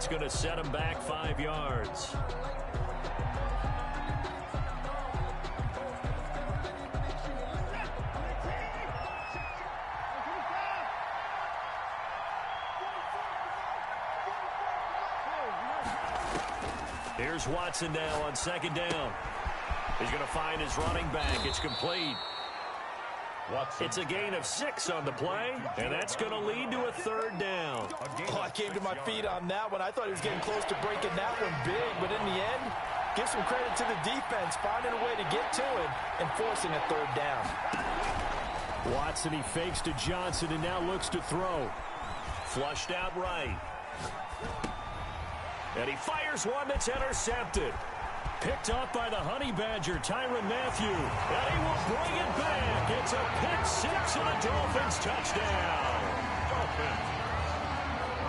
That's going to set him back 5 yards. Here's Watson now on 2nd down. He's going to find his running back. It's complete. It's a gain of 6 on the play, and that's going to lead to a 3rd down. Oh, I came to my feet on that one. I thought he was getting close to breaking that one big, but in the end, give some credit to the defense, finding a way to get to it and forcing a 3rd down. Watson, he fakes to Johnson and now looks to throw. Flushed out right. And he fires one that's intercepted. Picked off by the Honey Badger, Tyrann Mathieu. And he will bring it back. It's a pick 6 and a Dolphins touchdown.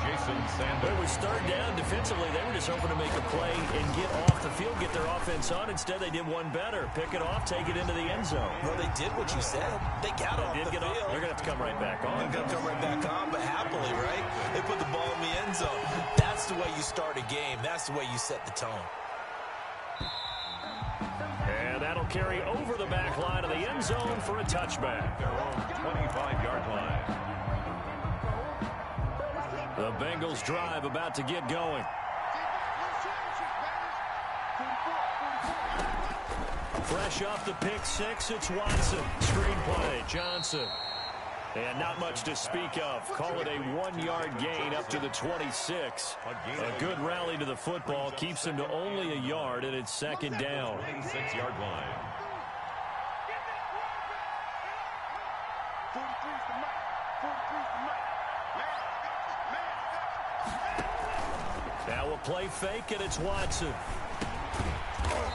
Jason Sanders. It was 3rd down. Defensively, they were just hoping to make a play and get off the field, get their offense on. Instead, they did one better. Pick it off, take it into the end zone. Well, they did what you said. They got off the field. They're going to have to come right back on. They're going to come right back on, but happily, right? They put the ball in the end zone. That's the way you start a game. That's the way you set the tone. And that'll carry over the back line of the end zone for a touchback. Their own 25-yard line. The Bengals drive about to get going. Fresh off the pick 6, it's Watson. Screenplay, Johnson. And not much to speak of. Call it a 1-yard gain up to the 26. A good rally to the football. Keeps him to only a yard, and it's 2nd down. 26-yard line. Now a play fake, and it's Watson.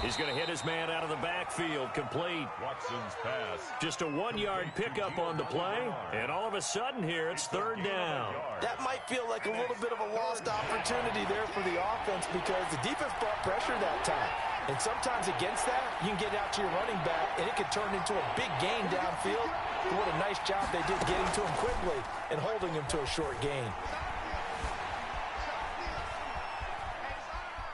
He's going to hit his man out of the backfield. Complete. Watson's pass. Just a 1-yard pickup on the play. And all of a sudden here, it's 3rd down. That might feel like a little bit of a lost opportunity there for the offense because the defense brought pressure that time. And sometimes against that, you can get out to your running back, and it can turn into a big gain downfield. What a nice job they did getting to him quickly and holding him to a short gain.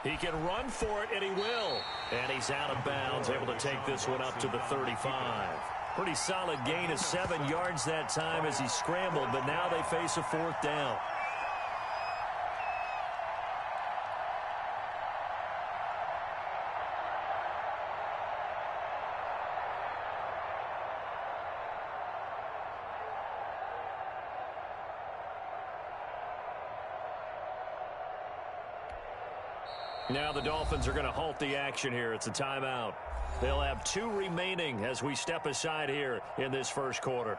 He can run for it, and he will. And he's out of bounds, able to take this one up to the 35. Pretty solid gain of 7 yards that time as he scrambled, but now they face a 4th down. Now the Dolphins are going to halt the action here. It's a timeout. They'll have 2 remaining as we step aside here in this first quarter.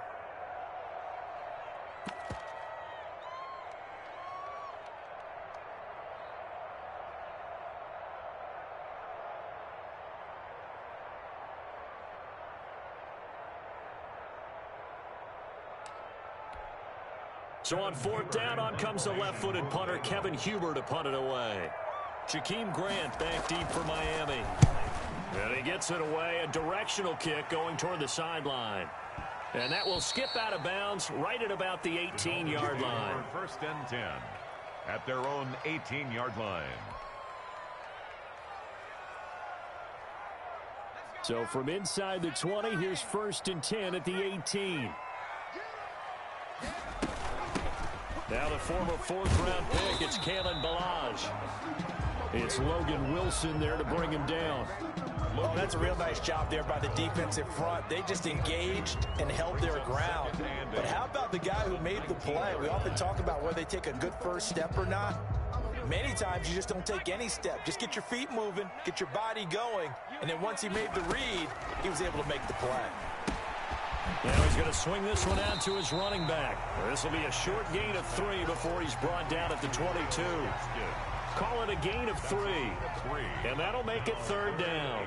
So on 4th down, on comes the left-footed punter, Kevin Huber, to punt it away. Jakeem Grant back deep for Miami. And he gets it away. A directional kick going toward the sideline. And that will skip out of bounds right at about the 18-yard line. 1st and 10 at their own 18-yard line. So from inside the 20, here's 1st and 10 at the 18. Now the former 4th-round pick, it's Kalen Ballage. It's Logan Wilson there to bring him down. Oh, that's a real nice job there by the defensive front. They just engaged and held their ground. But how about the guy who made the play? We often talk about whether they take a good first step or not. Many times you just don't take any step. Just get your feet moving, get your body going, and then once he made the read, he was able to make the play. Now he's going to swing this one out to his running back. This will be a short gain of 3 before he's brought down at the 22. Call it a gain of 3. And that'll make it 3rd down.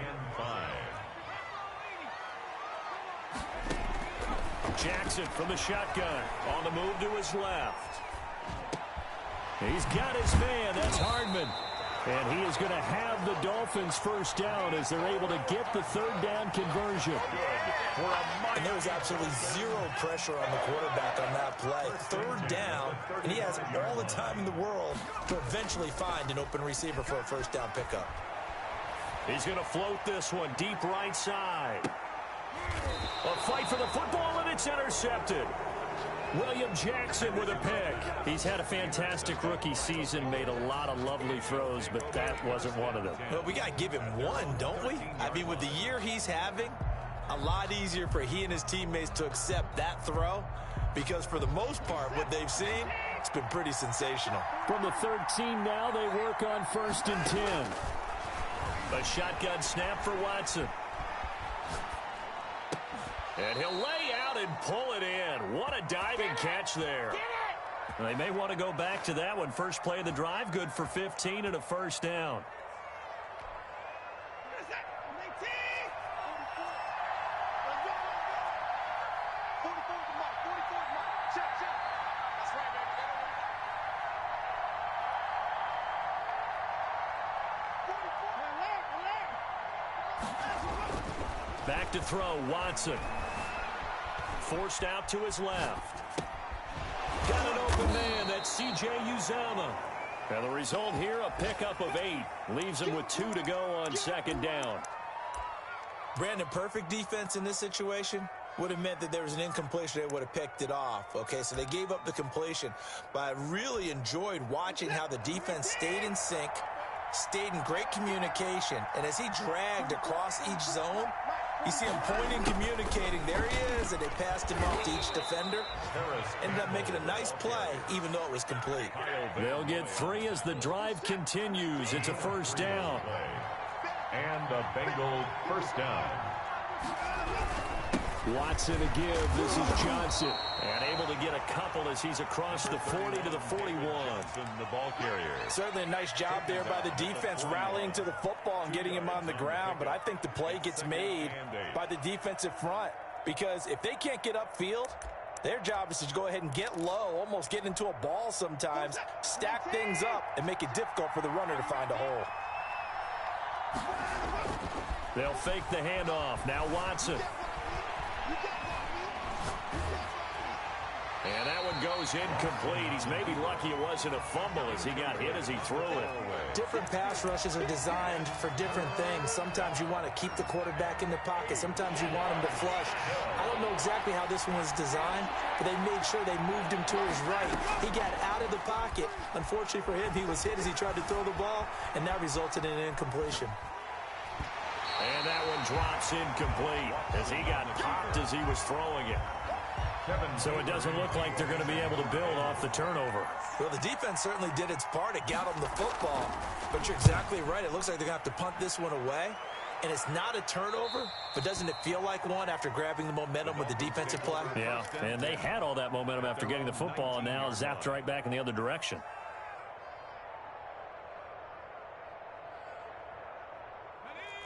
Jackson from the shotgun. On the move to his left. He's got his man. That's Hardman. And he is going to have the Dolphins first down as they're able to get the 3rd down conversion. And there was absolutely zero pressure on the quarterback on that play. 3rd down, and he has all the time in the world to eventually find an open receiver for a first down pickup. He's going to float this one deep right side. A fight for the football, and it's intercepted. William Jackson with a pick. He's had a fantastic rookie season, made a lot of lovely throws, but that wasn't one of them. Well, we got to give him one, don't we? I mean, with the year he's having, a lot easier for he and his teammates to accept that throw because for the most part, what they've seen, it's been pretty sensational. From the 13 now, they work on 1st and 10. A shotgun snap for Watson. And he'll lay out and pull it in. What a diving catch there. They may want to go back to that one. First play of the drive, good for 15 and a first down. Back to throw, Watson. Forced out to his left. Got an open man, that's C.J. Uzomah. And the result here, a pickup of 8. Leaves him with 2 to go on 2nd down. Brandon, perfect defense in this situation would have meant that there was an incompletion. They would have picked it off. Okay, so they gave up the completion. But I really enjoyed watching how the defense stayed in sync, stayed in great communication. And as he dragged across each zone, you see him pointing, communicating. There he is, and they passed him off to each defender. Ended up making a nice play, even though it was complete. They'll get 3 as the drive continues. It's a first down. And the Bengals first down. Watson to give. This is Johnson. And able to get a couple as he's across the 40 to the 41. The ball carrier. Certainly a nice job there by the defense rallying to the football and getting him on the ground. But I think the play gets made by the defensive front. Because if they can't get upfield, their job is to go ahead and get low, almost get into a ball sometimes, stack things up, and make it difficult for the runner to find a hole. They'll fake the handoff. Now Watson. And that one goes incomplete. He's maybe lucky it wasn't a fumble as he got hit as he threw it. Different pass rushes are designed for different things. Sometimes you want to keep the quarterback in the pocket. Sometimes you want him to flush. I don't know exactly how this one was designed, but they made sure they moved him to his right. He got out of the pocket. Unfortunately for him, he was hit as he tried to throw the ball, and that resulted in an incompletion. And that one drops incomplete as he got popped as he was throwing it. So it doesn't look like they're going to be able to build off the turnover. Well, the defense certainly did its part. It got them the football. But you're exactly right. It looks like they're going to have to punt this one away. And it's not a turnover, but doesn't it feel like one after grabbing the momentum with the defensive play? Yeah, and they had all that momentum after getting the football, and now zapped right back in the other direction.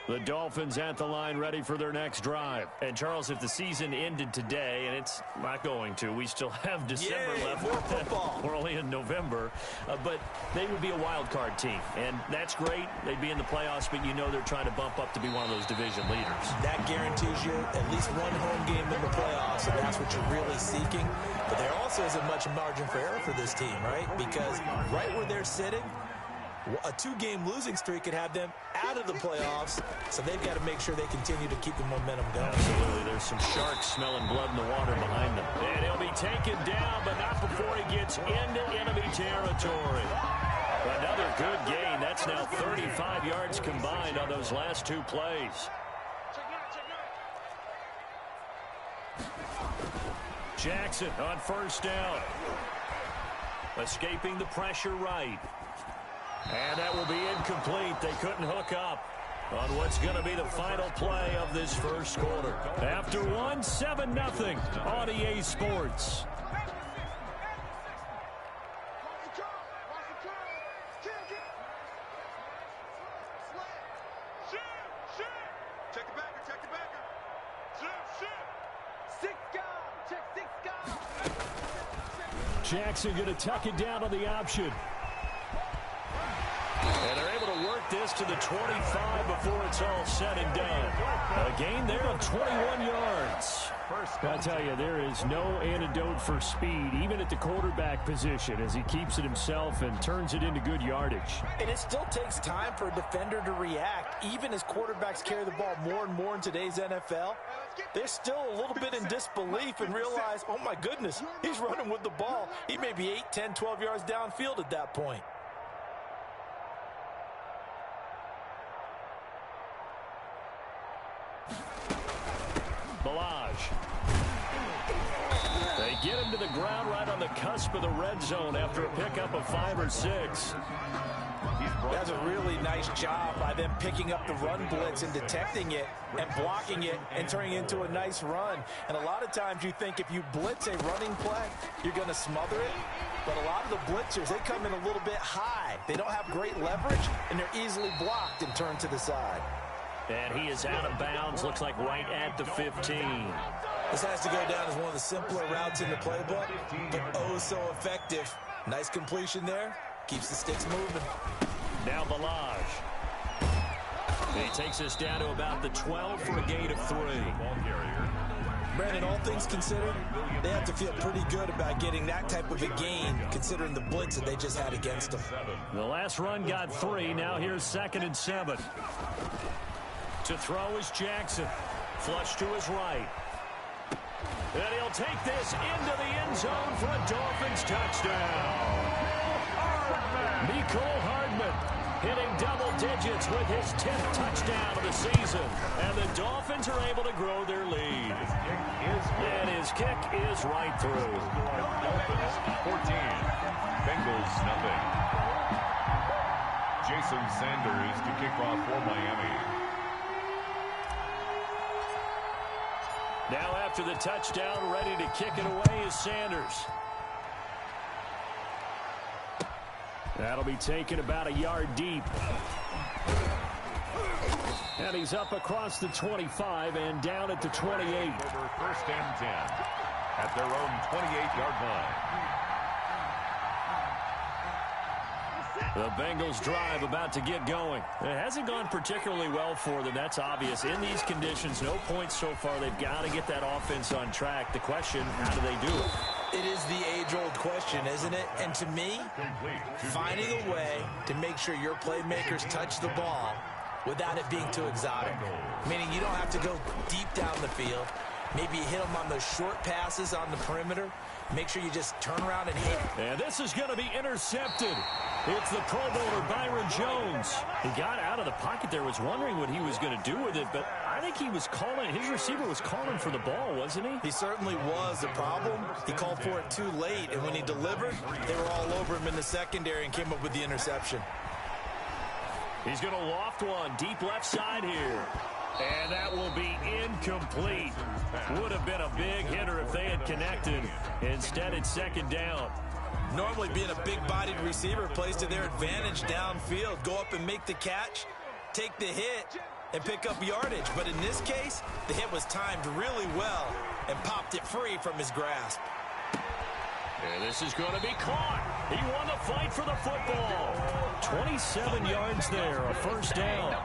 The Dolphins at the line ready for their next drive. And, Charles, if the season ended today, and it's not going to, we still have December left. More football. We're only in November. But they would be a wild card team. And that's great. They'd be in the playoffs, but you know they're trying to bump up to be one of those division leaders. That guarantees you at least one home game in the playoffs, and that's what you're really seeking. But there also isn't much margin for error for this team, right? Because right where they're sitting, a 2-game losing streak could have them out of the playoffs, so they've got to make sure they continue to keep the momentum going. Absolutely. There's some sharks smelling blood in the water behind them. And he'll be taken down, but not before he gets into enemy territory. Another good gain. That's now 35 yards combined on those last 2 plays. Jackson on first down. Escaping the pressure right. And that will be incomplete. They couldn't hook up on what's going to be the final play of this first quarter. After 7-0 on EA Sports. Check the backer, check the backer. Six guard, check six guard. Jackson going to tuck it down on the option. And they're able to work this to the 25 before it's all said and done. A gain there of 21 yards. I'll tell you, there is no antidote for speed, even at the quarterback position, as he keeps it himself and turns it into good yardage. And it still takes time for a defender to react. Even as quarterbacks carry the ball more and more in today's NFL, they're still a little bit in disbelief and realize, oh my goodness, he's running with the ball. He may be 8, 10, 12 yards downfield at that point. They get him to the ground right on the cusp of the red zone after a pickup of 5 or 6. That's a really nice job by them picking up the run blitz and detecting it and blocking it and turning it into a nice run. And a lot of times you think if you blitz a running play, you're going to smother it. But a lot of the blitzers, they come in a little bit high. They don't have great leverage, and they're easily blocked and turned to the side. And he is out of bounds, looks like right at the 15. This has to go down as one of the simpler routes in the playbook, but oh so effective. Nice completion there. Keeps the sticks moving. Now Balaj. He takes us down to about the 12 for a gain of 3. Brandon, all things considered, they have to feel pretty good about getting that type of a gain, considering the blitz that they just had against them. The last run got 3. Now here's 2nd and 7. To throw is Jackson. Flush to his right. And he'll take this into the end zone for a Dolphins touchdown. Mecole Hardman hitting double digits with his 10th touchdown of the season. And the Dolphins are able to grow their lead. And his kick is right through. Dolphins 14. Bengals nothing. Jason Sanders to kick off for Miami. Now after the touchdown, ready to kick it away is Sanders. That'll be taken about a yard deep. And he's up across the 25 and down at the 28. Over 1st and 10 at their own 28-yard line. The Bengals drive about to get going. It hasn't gone particularly well for them. That's obvious. In these conditions, no points so far. They've got to get that offense on track. The question, how do they do it? It is the age-old question, isn't it? And to me, finding a way to make sure your playmakers touch the ball without it being too exotic. Meaning you don't have to go deep down the field. Maybe you hit them on those short passes on the perimeter. Make sure you just turn around and hit. And this is going to be intercepted. It's the Pro Bowler Byron Jones. He got out of the pocket there, was wondering what he was going to do with it, but I think he was calling, his receiver was calling for the ball, wasn't he? He certainly was. The problem, he called for it too late, and when he delivered, they were all over him in the secondary and came up with the interception. He's going to loft one deep left side here. And that will be incomplete. Would have been a big hitter if they had connected. Instead, it's 2nd down. Normally being a big-bodied receiver plays to their advantage downfield. Go up and make the catch, take the hit, and pick up yardage. But in this case, the hit was timed really well and popped it free from his grasp. And this is going to be caught. He won the fight for the football. 27 yards there, a 1st down.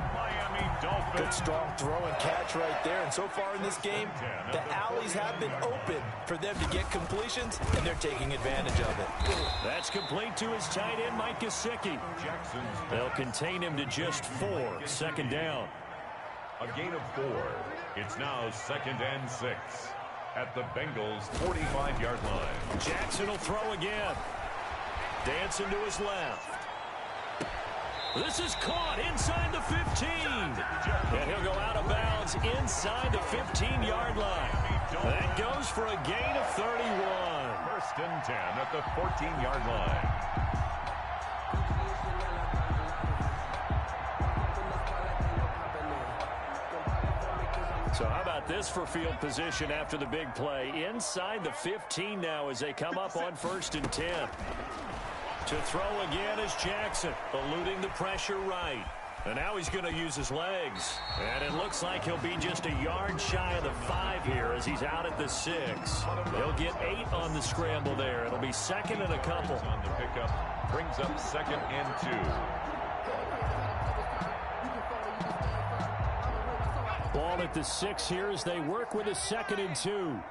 Good strong throw and catch right there. And so far in this game, the alleys have been open for them to get completions, and they're taking advantage of it. That's complete to his tight end, Mike Gesicki. They'll contain him to just 4. 2nd down. A gain of 4. It's now 2nd and 6 at the Bengals' 45-yard line. Jackson will throw again. Dancing to his left. This is caught inside the 15. And he'll go out of bounds inside the 15-yard line. That goes for a gain of 31. 1st and 10 at the 14-yard line. So how about this for field position after the big play? Inside the 15 now as they come up on 1st and 10. To throw again is Jackson, eluding the pressure right. And now he's going to use his legs. And it looks like he'll be just a yard shy of the 5 here as he's out at the 6. He'll get 8 on the scramble there. It'll be second and a couple. On the pickup, brings up 2nd and 2. Ball at the 6 here as they work with a 2nd and 2.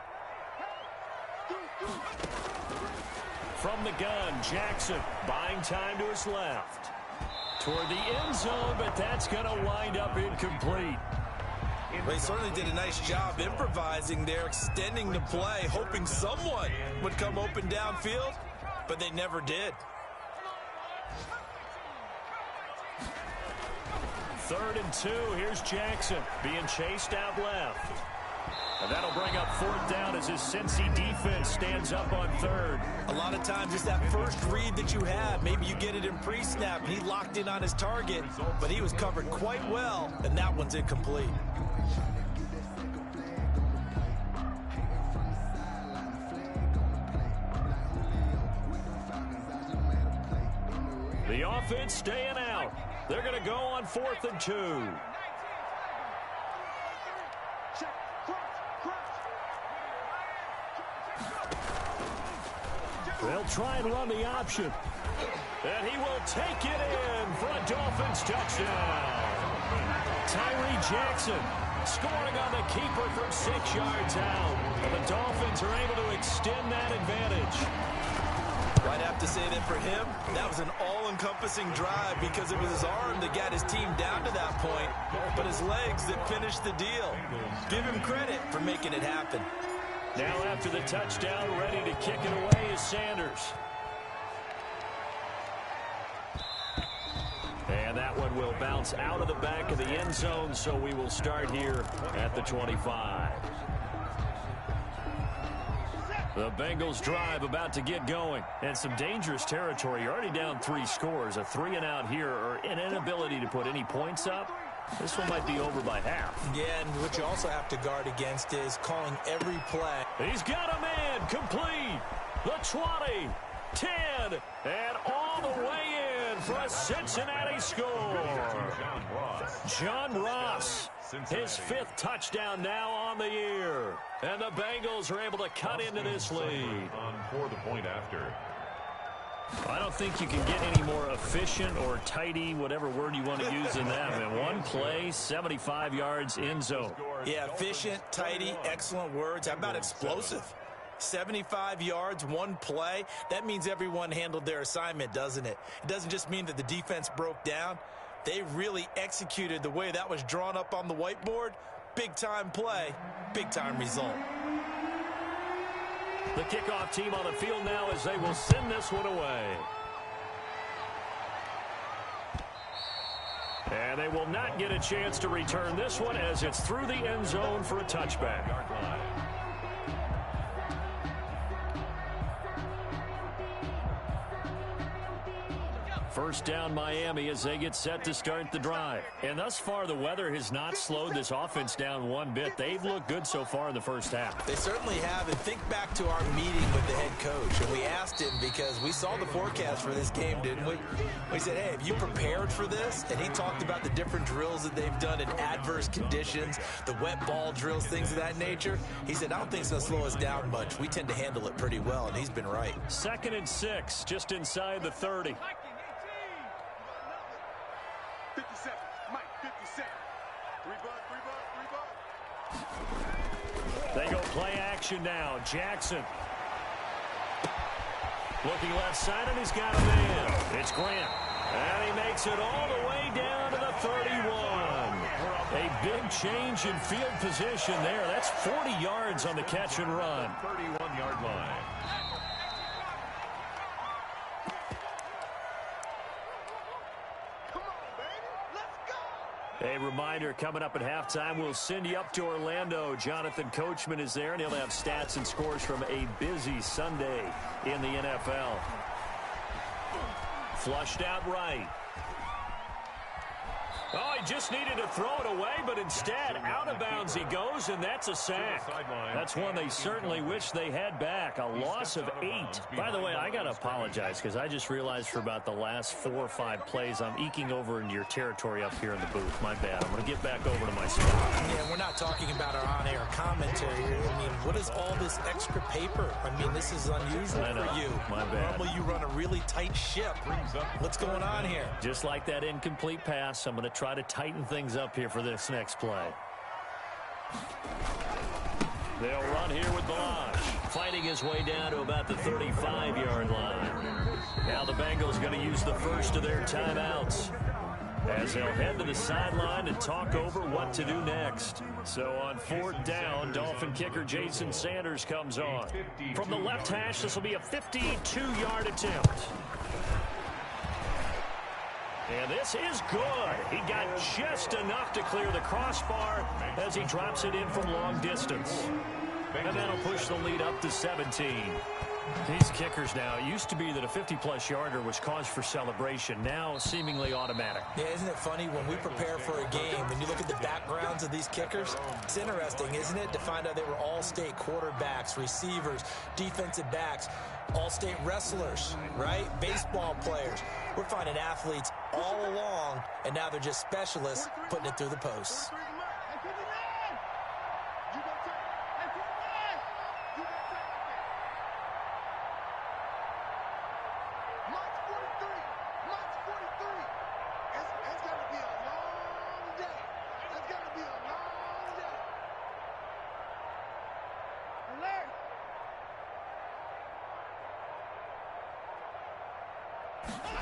From the gun, Jackson buying time to his left. Toward the end zone, but that's going to wind up incomplete. They certainly did a nice job improvising there, extending the play, hoping someone would come open downfield, but they never did. 3rd and 2. Here's Jackson being chased out left. And that'll bring up 4th down as his Cincy defense stands up on 3rd. A lot of times it's that first read that you have. Maybe you get it in pre-snap, and he locked in on his target, but he was covered quite well, and that one's incomplete. The offense staying out. They're going to go on 4th and 2. They'll try and run the option. And he will take it in for a Dolphins touchdown. Tyree Jackson scoring on the keeper from 6 yards out. And the Dolphins are able to extend that advantage. I'd have to say that for him, that was an all-encompassing drive because it was his arm that got his team down to that point, but his legs that finished the deal. Give him credit for making it happen. Now after the touchdown, ready to kick it away is Sanders. And that one will bounce out of the back of the end zone, so we will start here at the 25. The Bengals drive about to get going. And some dangerous territory. You're already down 3 scores. A 3-and-out here or an inability to put any points up. This one might be over by half. Yeah, and what you also have to guard against is calling every play. He's got a man complete. The 20, 10, and all the way in for a Cincinnati score. John Ross, his 5th touchdown now on the year. And the Bengals are able to cut into this lead. For the point after. I don't think you can get any more efficient or tidy, whatever word you want to use in that. In one play, 75 yards in zone. Yeah, efficient, tidy, excellent words. How about explosive? 75 yards, one play. That means everyone handled their assignment, doesn't it? It doesn't just mean that the defense broke down. They really executed the way that was drawn up on the whiteboard. Big-time play, big-time result. The kickoff team on the field now as they will send this one away. And they will not get a chance to return this one as it's through the end zone for a touchback. First down Miami as they get set to start the drive. And thus far the weather has not slowed this offense down one bit. They've looked good so far in the first half. They certainly have. And think back to our meeting with the head coach. And we asked him because we saw the forecast for this game, didn't we? We said, hey, have you prepared for this? And he talked about the different drills that they've done in adverse conditions, the wet ball drills, things of that nature. He said, I don't think it's going to slow us down much. We tend to handle it pretty well, and he's been right. 2nd and 6, just inside the 30. 57, Mike, 57. 3 bucks. They go play action now. Jackson. Looking left side, and he's got a man. It's Grant. And he makes it all the way down to the 31. A big change in field position there. That's 40 yards on the catch and run. 31-yard line. A reminder, coming up at halftime, we'll send you up to Orlando. Jonathan Coachman is there, and he'll have stats and scores from a busy Sunday in the NFL. Flushed out right. Oh, he just needed to throw it away, but instead, out of bounds he goes, and that's a sack. That's one they certainly wish they had back. A loss of 8. By the way, I got to apologize because I just realized for about the last 4 or 5 plays, I'm eking over into your territory up here in the booth. My bad. I'm going to get back over to my spot. Yeah, we're not talking about our on-air commentary here. I mean, what is all this extra paper? I mean, this is unusual for you. My bad. Normally you run a really tight ship. What's going on here? Just like that incomplete pass, I'm going to try to tighten things up here for this next play. They'll run here with Balaj, fighting his way down to about the 35-yard line. Now the Bengals going to use the first of their timeouts as they'll head to the sideline and talk over what to do next. So on 4th down, Dolphin kicker Jason Sanders comes on. From the left hash, this will be a 52-yard attempt. And this is good. He got just enough to clear the crossbar as he drops it in from long distance. And that'll push the lead up to 17. These kickers now, it used to be that a 50-plus yarder was cause for celebration. Now, seemingly automatic. Yeah, isn't it funny when we prepare for a game, when you look at the backgrounds of these kickers, it's interesting, isn't it, to find out they were all-state quarterbacks, receivers, defensive backs, all-state wrestlers, right? Baseball players. We're finding athletes all along, and now they're just specialists putting it through the posts.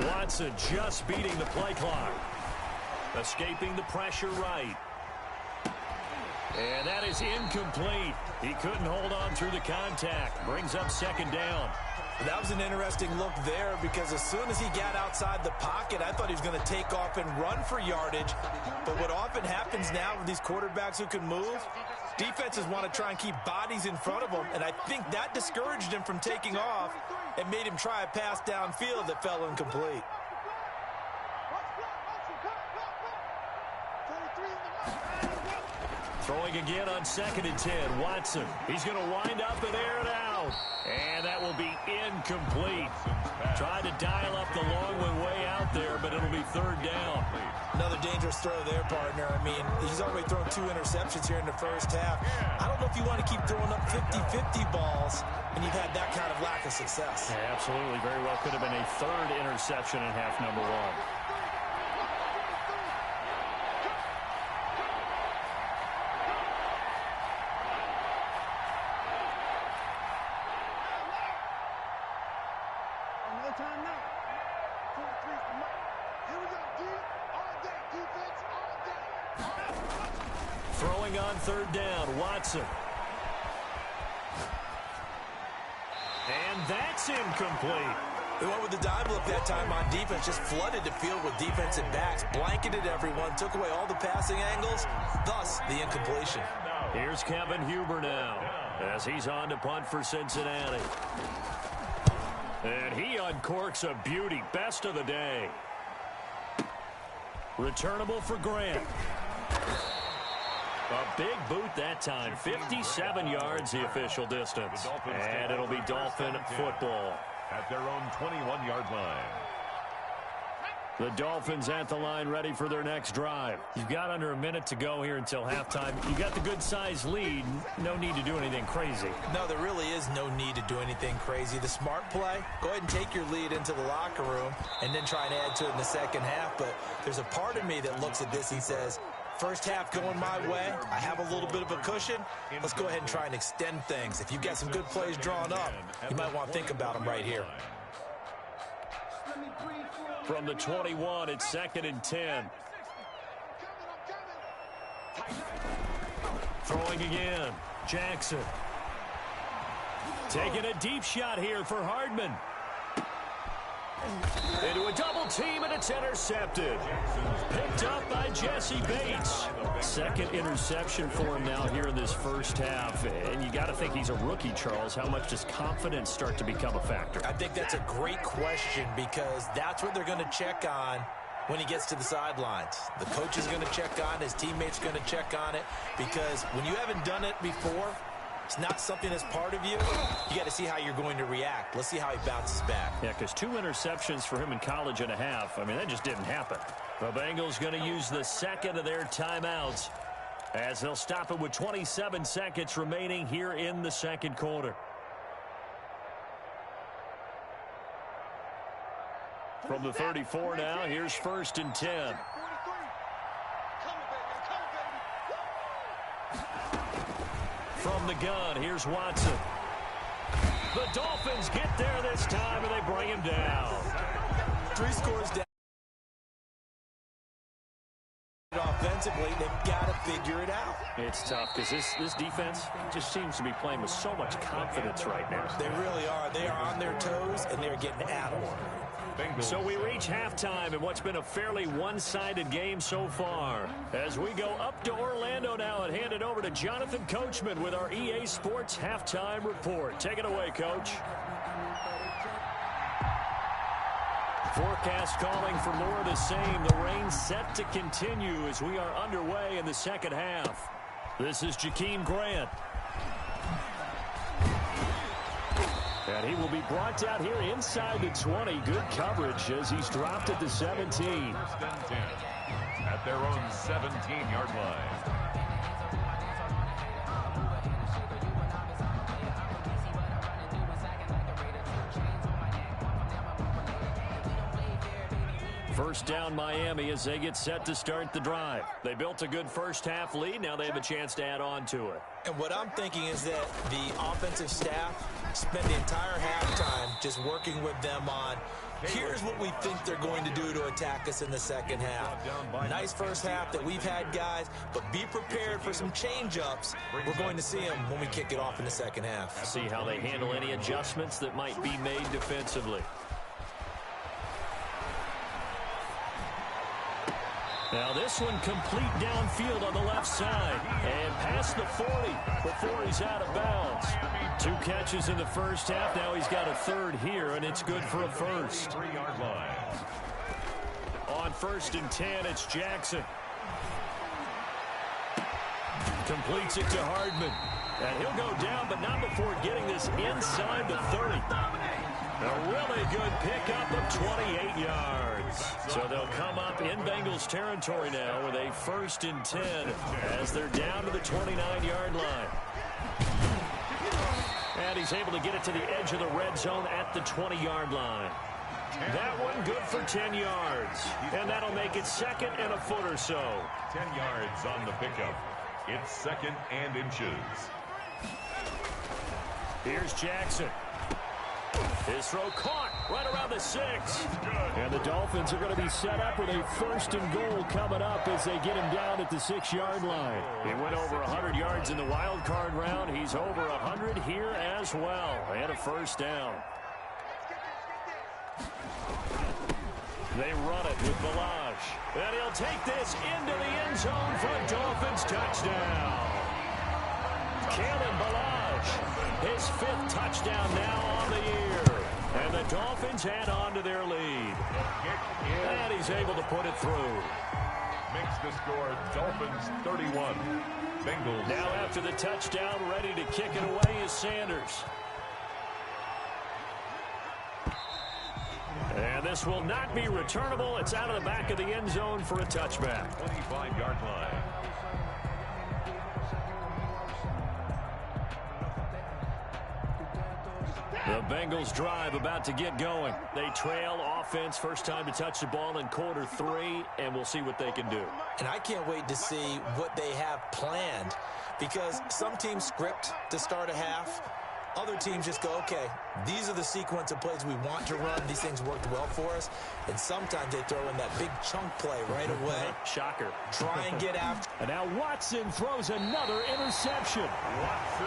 Watson just beating the play clock. Escaping the pressure right. And that is incomplete. He couldn't hold on through the contact. Brings up 2nd down. That was an interesting look there because as soon as he got outside the pocket, I thought he was going to take off and run for yardage. But what often happens now with these quarterbacks who can move, defenses want to try and keep bodies in front of them, and I think that discouraged him from taking off and made him try a pass downfield that fell incomplete. Throwing again on 2nd and 10. Watson. He's going to wind up and air it out. And that will be incomplete. Tried to dial up the long way out there, but it'll be 3rd down. Another dangerous throw there, partner. I mean, he's already thrown 2 interceptions here in the first half. I don't know if you want to keep throwing up 50-50 balls when you've had that kind of lack of success. Yeah, absolutely. Very well could have been a 3rd interception in half number 1. Throwing on 3rd down, Watson. And that's incomplete. They went with the dime look that time on defense, just flooded the field with defensive backs, blanketed everyone, took away all the passing angles, thus the incompletion. Here's Kevin Huber now as he's on to punt for Cincinnati. And he uncorks a beauty, best of the day. Returnable for Grant. A big boot that time, 57 yards the official distance. And it'll be Dolphin football. At their own 21-yard line. The Dolphins at the line ready for their next drive. You've got under a minute to go here until halftime. You got the good-sized lead. No need to do anything crazy. No, there really is no need to do anything crazy. The smart play, go ahead and take your lead into the locker room and then try and add to it in the second half. But there's a part of me that looks at this and says, first half going my way, I have a little bit of a cushion. Let's go ahead and try and extend things. If you've got some good plays drawn up, you might want to think about them right here. From the 21, it's 2nd and 10. Throwing again, Jackson. Taking a deep shot here for Hardman. Into a double team, and it's intercepted. Picked up by Jesse Bates. 2nd interception for him now here in this first half. And you got to think he's a rookie, Charles. How much does confidence start to become a factor? I think that's a great question because that's what they're going to check on when he gets to the sidelines. The coach is going to check on it. His teammates are going to check on it, because when you haven't done it before, it's not something that's part of you. You got to see how you're going to react. Let's see how he bounces back. Yeah, because 2 interceptions for him in college and a half. I mean, that just didn't happen. The Bengals going to use the second of their timeouts as they'll stop it with 27 seconds remaining here in the second quarter. From the 34 now, here's 1st and 10. From the gun, here's Watson. The Dolphins get there this time, and they bring him down. 3 scores down. Offensively, they've got to figure it out. It's tough because this defense just seems to be playing with so much confidence right now. They really are. They are on their toes, and they're getting at them. So we reach halftime in what's been a fairly one-sided game so far. As we go up to Orlando now and hand it over to Jonathan Coachman with our EA Sports Halftime Report. Take it away, Coach. Forecast calling for more of the same. The rain set to continue as we are underway in the second half. This is Jakeem Grant. And he will be brought down here inside the 20. Good coverage as he's dropped at the 17. 1st and 10 at their own 17-yard line. First down Miami as they get set to start the drive. They built a good first-half lead. Now they have a chance to add on to it. And what I'm thinking is that the offensive staff spend the entire halftime just working with them on, here's what we think they're going to do to attack us in the second half. Nice first half that we've had, guys, but be prepared for some change-ups. We're going to see them when we kick it off in the second half. See how they handle any adjustments that might be made defensively. Now this one complete downfield on the left side and past the 40 before he's out of bounds. 2 catches in the first half. Now he's got a 3rd here, and it's good for a first. 3-yard line. On 1st and 10, it's Jackson. Completes it to Hardman. And he'll go down, but not before getting this inside the 30. A really good pickup of 28 yards. So they'll come up in Bengals territory now with a 1st and 10 as they're down to the 29-yard line. And he's able to get it to the edge of the red zone at the 20-yard line. That one good for 10 yards. And that'll make it 2nd and a foot or so. 10 yards on the pickup. It's 2nd and inches. Here's Jackson. His throw caught right around the 6. And the Dolphins are going to be set up with a 1st and goal coming up as they get him down at the 6-yard line. He went over 100 yards in the wild card round. He's over 100 here as well. And a 1st down. They run it with Balaj. And he'll take this into the end zone for a Dolphins touchdown. Kalen Balaj, his 5th touchdown now on the year. And the Dolphins add on to their lead. And he's able to put it through. Makes the score Dolphins 31. Bengals. Now after the touchdown, ready to kick it away is Sanders. And this will not be returnable. It's out of the back of the end zone for a touchback. 25-yard line. The Bengals drive about to get going. They trail offense, first time to touch the ball in quarter 3, and we'll see what they can do. And I can't wait to see what they have planned, because some teams script to start a half. Other teams just go, okay, these are the sequence of plays we want to run. These things worked well for us. And sometimes they throw in that big chunk play right away. Shocker. Try and get after. And now Watson throws another interception.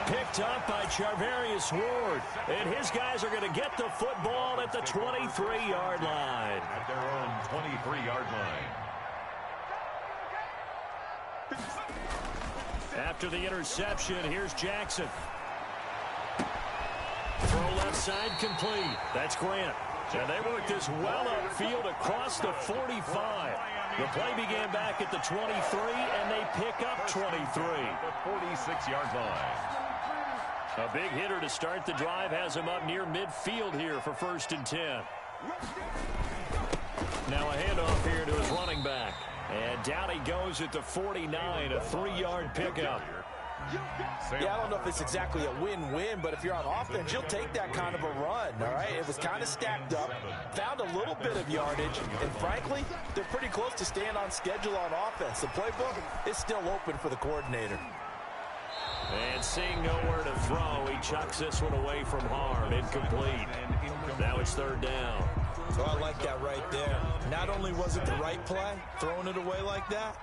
Picked up by Charvarius Ward. And his guys are going to get the football at the 23-yard line. At their own 23-yard line. After the interception, here's Jackson. Throw left side complete. That's Grant. And they work this well upfield across the 45. The play began back at the 23, and they pick up 23. The 46-yard line. A big hitter to start the drive has him up near midfield here for 1st and 10. Now a handoff here to his running back. And down he goes at the 49, a 3-yard pickup. Yeah, I don't know if it's exactly a win-win, but if you're on offense, you'll take that kind of a run, all right? It was kind of stacked up, found a little bit of yardage, and frankly, they're pretty close to staying on schedule on offense. The playbook is still open for the coordinator. And seeing nowhere to throw, he chucks this one away from harm. Incomplete. Now it's 3rd down. So I like that right there. Not only was it the right play, throwing it away like that,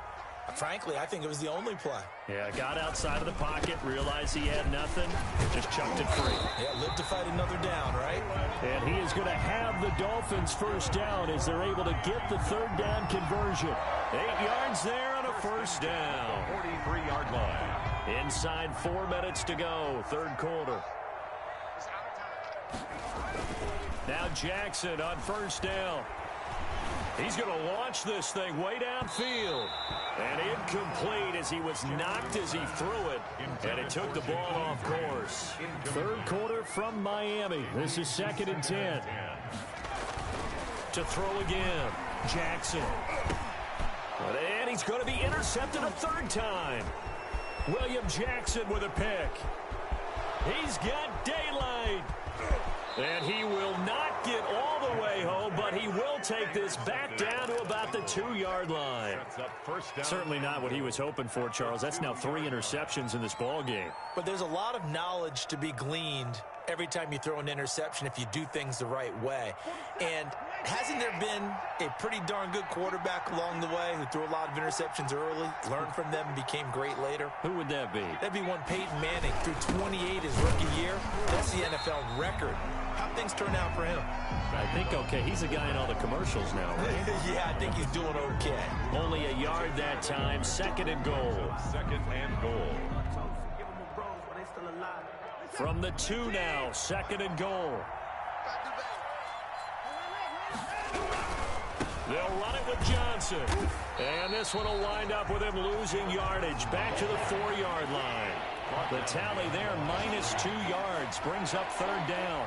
frankly, I think it was the only play. Yeah, got outside of the pocket, realized he had nothing, just chucked it free. Yeah, live to fight another down, right? And he is going to have the Dolphins 1st down as they're able to get the 3rd down conversion. 8 yards there on a 1st down. 43-yard line. Inside 4 minutes to go, 3rd quarter. Now Jackson on 1st down. He's going to launch this thing way downfield. And incomplete as he was knocked as he threw it. And it took the ball off course. 3rd quarter from Miami. This is 2nd and 10. To throw again. Jackson. And he's going to be intercepted a 3rd time. William Jackson with a pick. He's got daylight. And he will not get all the way home, but he will take this back down to about the 2-yard line. Certainly not what he was hoping for, Charles. That's now 3 interceptions in this ball game. But there's a lot of knowledge to be gleaned every time you throw an interception if you do things the right way. And hasn't there been a pretty darn good quarterback along the way who threw a lot of interceptions early, learned from them, and became great later? Who would that be? That'd be one Peyton Manning. Threw 28 his rookie year. That's the NFL record. How'd things turn out for him? I think okay. He's a guy in all the commercials now, right? Yeah, I think he's doing okay. Only a yard that time. 2nd and goal. 2nd and goal. From the 2 now. 2nd and goal. They'll run it with Johnson. And this one will wind up with him losing yardage. Back to the 4-yard line. The tally there, minus 2 yards. Brings up 3rd down.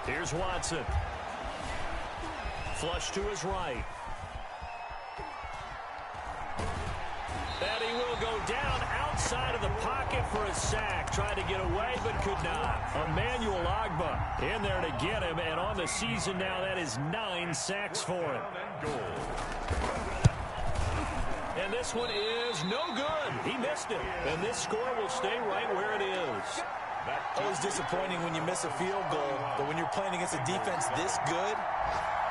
Here's Watson. Flush to his right. And he will go down outside of the pocket for a sack. Tried to get away, but could not. Emmanuel Ogbah in there to get him. And on the season now, that is 9 sacks for him. And this one is no good. He missed it. And this score will stay right where it is. Always disappointing when you miss a field goal, but when you're playing against a defense this good,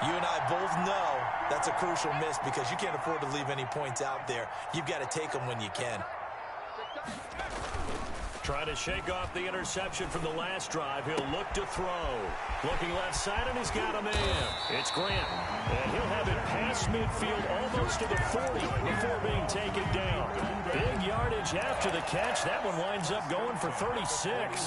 you and I both know that's a crucial miss because you can't afford to leave any points out there. You've got to take them when you can. Trying to shake off the interception from the last drive. He'll look to throw. Looking left side, and he's got a man. It's Grant. And he'll have it past midfield almost to the 40 before being taken down. Big yardage after the catch. That one winds up going for 36.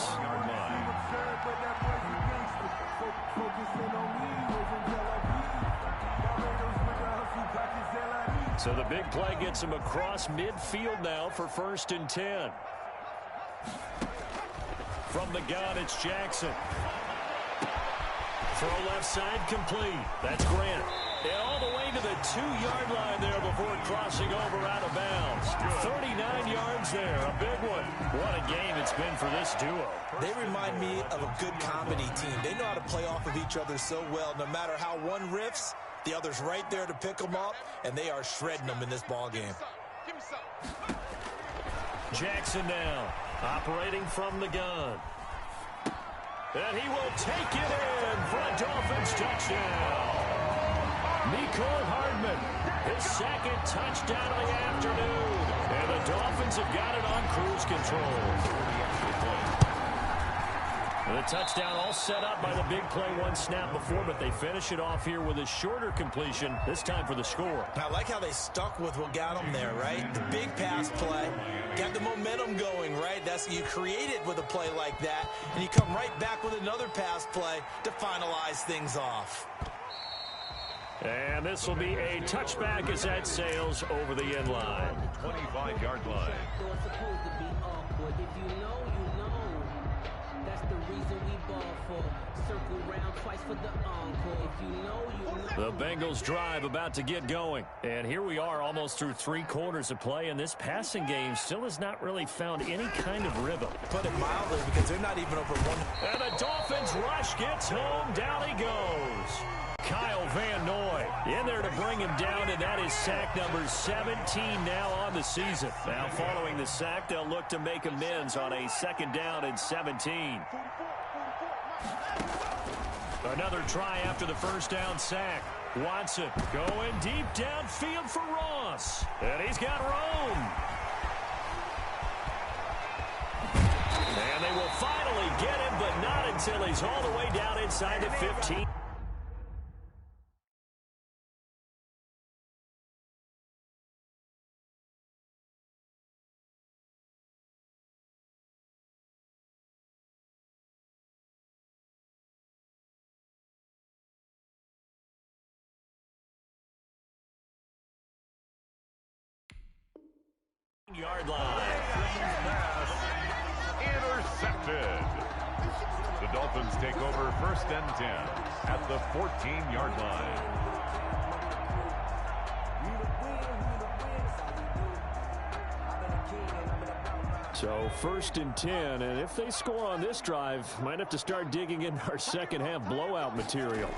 So the big play gets him across midfield now for 1st and 10. From the gun, it's Jackson. Throw left side complete. That's Grant. And all the way to the 2-yard line there before crossing over out of bounds. 39 yards there, a big one. What a game it's been for this duo. They remind me of a good comedy team. They know how to play off of each other so well. No matter how one riffs, the other's right there to pick them up, and they are shredding them in this ball game. Jackson now, operating from the gun. And he will take it in for a Dolphins touchdown. Nicole Hardman, his 2nd touchdown of the afternoon. And the Dolphins have got it on cruise control. The touchdown all set up by the big play one snap before, but they finish it off here with a shorter completion, this time for the score. I like how they stuck with what got them there, right? The big pass play, got the momentum going, right? That's you create it with a play like that, and you come right back with another pass play to finalize things off. And this will be a touchback as that sails over the end line. 25-yard line. The Bengals drive about to get going. And here we are almost through 3 quarters of play, and this passing game still has not really found any kind of rhythm. Put it mildly, because they're not even over one. And the Dolphins rush gets home. Down he goes. Kyle Van Noy in there to bring him down, and that is sack number 17 now on the season. Now following the sack, they'll look to make amends on a 2nd down and 17. Another try after the 1st down sack. Watson going deep downfield for Ross. And he's got room. And they will finally get him, but not until he's all the way down inside the 15. Yard line. Intercepted. The Dolphins take over 1st and 10 at the 14-yard line. So 1st and 10, and if they score on this drive, might have to start digging in our second half blowout material.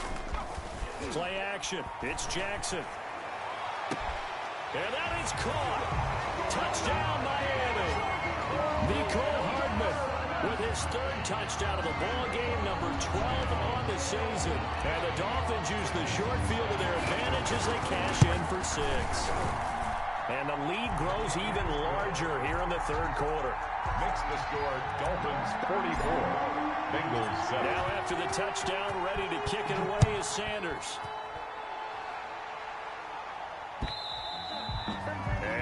Play action. It's Jackson. And that is caught. Touchdown, Miami. Nicole Hardman with his 3rd touchdown of the ball game, number 12 on the season. And the Dolphins use the short field to their advantage as they cash in for 6. And the lead grows even larger here in the 3rd quarter. Makes the score Dolphins 44, Bengals 7. Now after the touchdown, ready to kick it away is Sanders.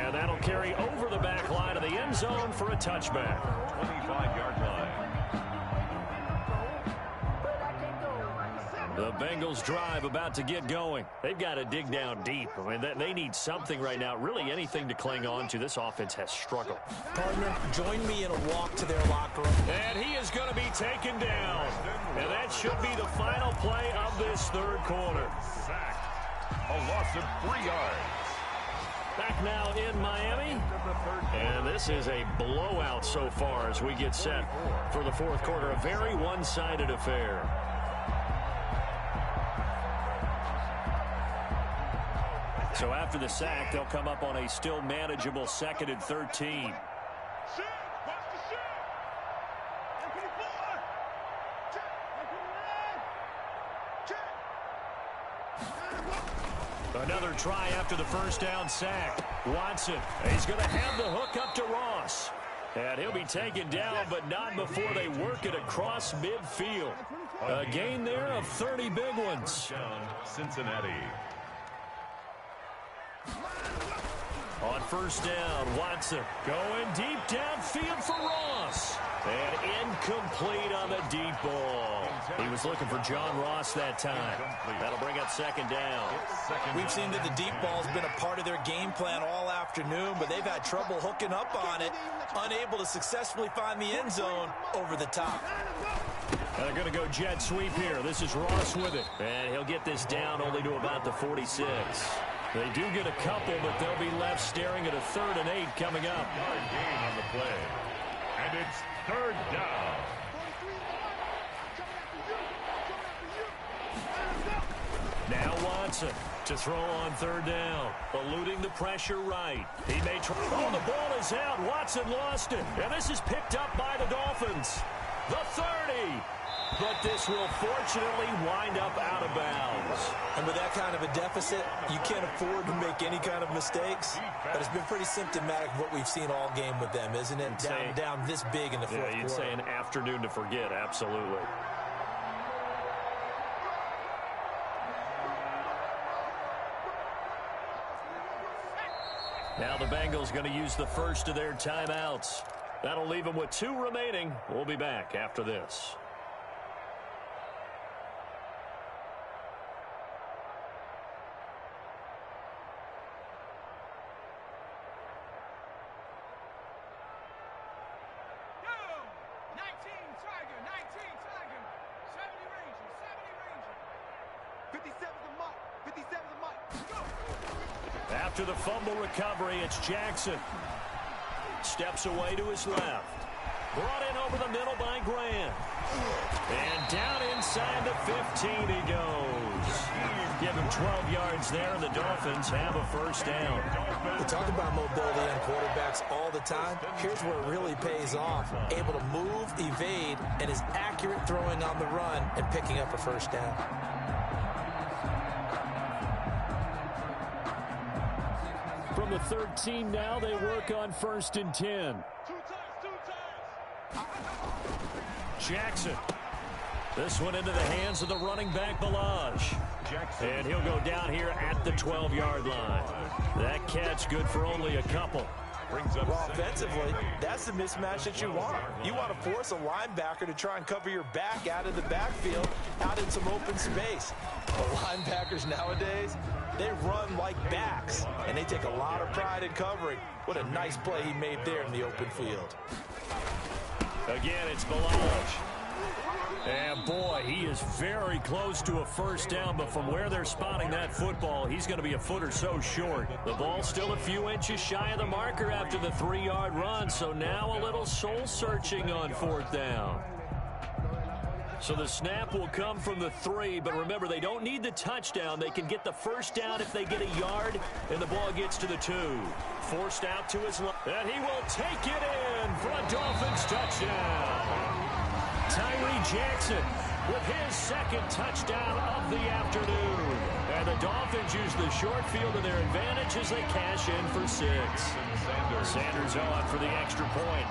And that'll carry over the back line of the end zone for a touchback. 25-yard line. The Bengals drive about to get going. They've got to dig down deep. I mean, they need something right now, really anything to cling on to. This offense has struggled. Partner, join me in a walk to their locker room. And he is going to be taken down. And that should be the final play of this 3rd quarter. Sacked. A loss of 3 yards. Back now in Miami, and this is a blowout so far as we get set for the 4th quarter. A very one-sided affair. So after the sack, they'll come up on a still manageable 2nd and 13. Another try after the 1st down sack. Watson, he's going to have the hook up to Ross. And he'll be taken down, but not before they work it across midfield. A gain there of 30 big ones. Cincinnati. On 1st down, Watson going deep downfield for Ross. And incomplete on the deep ball. He was looking for John Ross that time. That'll bring up 2nd down. We've seen that the deep ball's been a part of their game plan all afternoon, but they've had trouble hooking up on it, unable to successfully find the end zone over the top. They're going to go jet sweep here. This is Ross with it. And he'll get this down only to about the 46. They do get a couple, but they'll be left staring at a 3rd and 8 coming up. Yard gain on the play. And it's 3rd down. Now Watson to throw on 3rd down. Eluding the pressure right. He may try. Oh, the ball is out. Watson lost it. And this is picked up by the Dolphins. the 30. But this will fortunately wind up out of bounds. And with that kind of a deficit, you can't afford to make any kind of mistakes. But it's been pretty symptomatic of what we've seen all game with them, isn't it? Down this big in the fourth quarter. You'd say an afternoon to forget, absolutely. Now the Bengals going to use the first of their timeouts. That'll leave them with 2 remaining. We'll be back after this. After the fumble recovery, it's Jackson. Steps away to his left. Brought in over the middle by Grant. And down inside the 15 he goes. Give him 12 yards there, and the Dolphins have a first down. We talk about mobility on quarterbacks all the time. Here's where it really pays off. Able to move, evade, and is accurate throwing on the run and picking up a first down. From the 13 now, they work on 1st and 10. Jackson. This one into the hands of the running back, Balaj. And he'll go down here at the 12-yard line. That catch good for only a couple. Well, offensively, that's the mismatch that you want. You want to force a linebacker to try and cover your back out of the backfield, out in some open space. But linebackers nowadays, they run like backs, and they take a lot of pride in covering. What a nice play he made there in the open field. Again, it's Balaj. And boy, he is very close to a first down, but from where they're spotting that football, he's going to be a foot or so short. The ball's still a few inches shy of the marker after the 3-yard run, so now a little soul-searching on 4th down. So the snap will come from the 3, but remember, they don't need the touchdown. They can get the first down if they get a yard, and the ball gets to the 2. Forced out to his left, and he will take it in for a Dolphins touchdown. Tyree Jackson with his 2nd touchdown of the afternoon. And the Dolphins use the short field to their advantage as they cash in for 6. Sanders on for the extra point.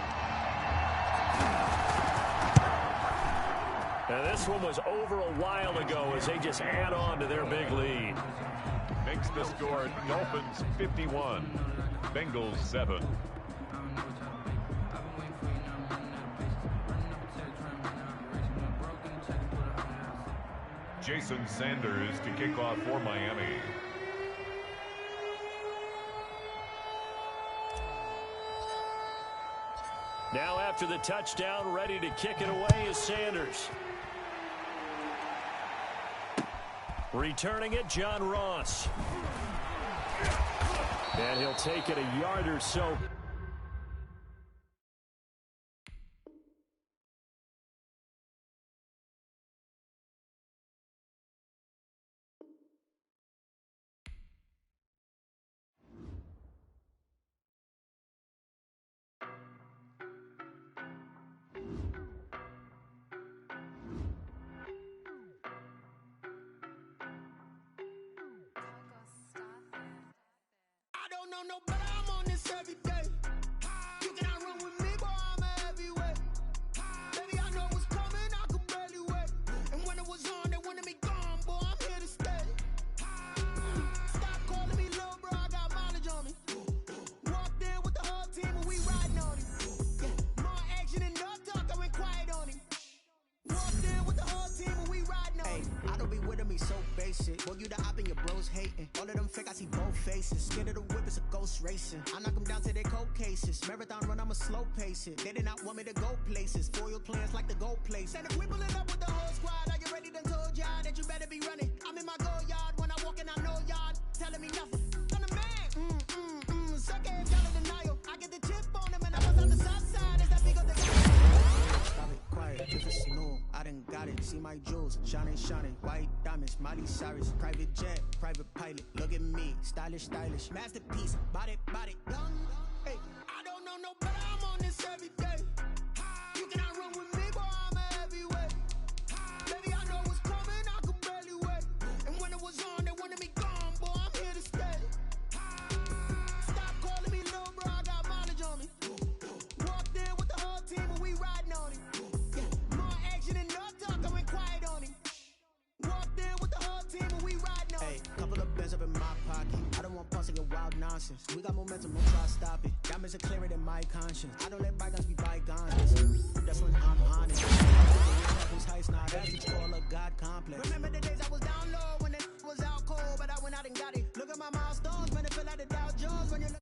Now this one was over a while ago as they just add on to their big lead. Makes the score Dolphins 51, Bengals 7. Jason Sanders to kick off for Miami. Now after the touchdown, ready to kick it away is Sanders. Returning it, John Ross. And he'll take it a yard or so. No, but I'm on this every day. You cannot run with me, boy, I'm a heavyweight. Baby, I know what's coming, I could barely wait. And when it was on, they wanted me gone, boy, I'm here to stay. Stop calling me little bro, I got mileage on me. Walked in with the whole team and we riding on him. Yeah, more action and no talk, I went quiet on him. Walked in with the whole team and we riding on him. I don't be with him, he's so basic. Boy, you the op and your bros hating. All of them fake, I see both faces. Scared of the whip, it's a ghost racing. I knock them down to their cold cases. Marathon run, I'ma slow pace it. They did not want me to go places. Foil plans like the gold place. And if we pulling up with the whole squad, are you ready? Done told y'all that you better be running. I'm in my go yard when I walk in, I know y'all telling me nothing. I'm the man. Suck ass, y'all in denial. I get the chip on them and I was on the south side. Is that big of the Stop it, quiet, if it's new, I done got it. See my jewels, shining, white diamonds, Miley Cyrus, private jet, private pilot. Look at me, stylish, masterpiece, body, young. Hey, I don't know no better, I'm on this every day. You cannot run with me, boy, I'm diamonds are clearer than my conscience. I don't let bygones be bygones. That's when I'm honest. Who's heist now? That's what you call a God complex. Remember the days I was down low when it was out cold, but I went out and got it. Look at my milestones, man, it feel like the Dow Jones when you look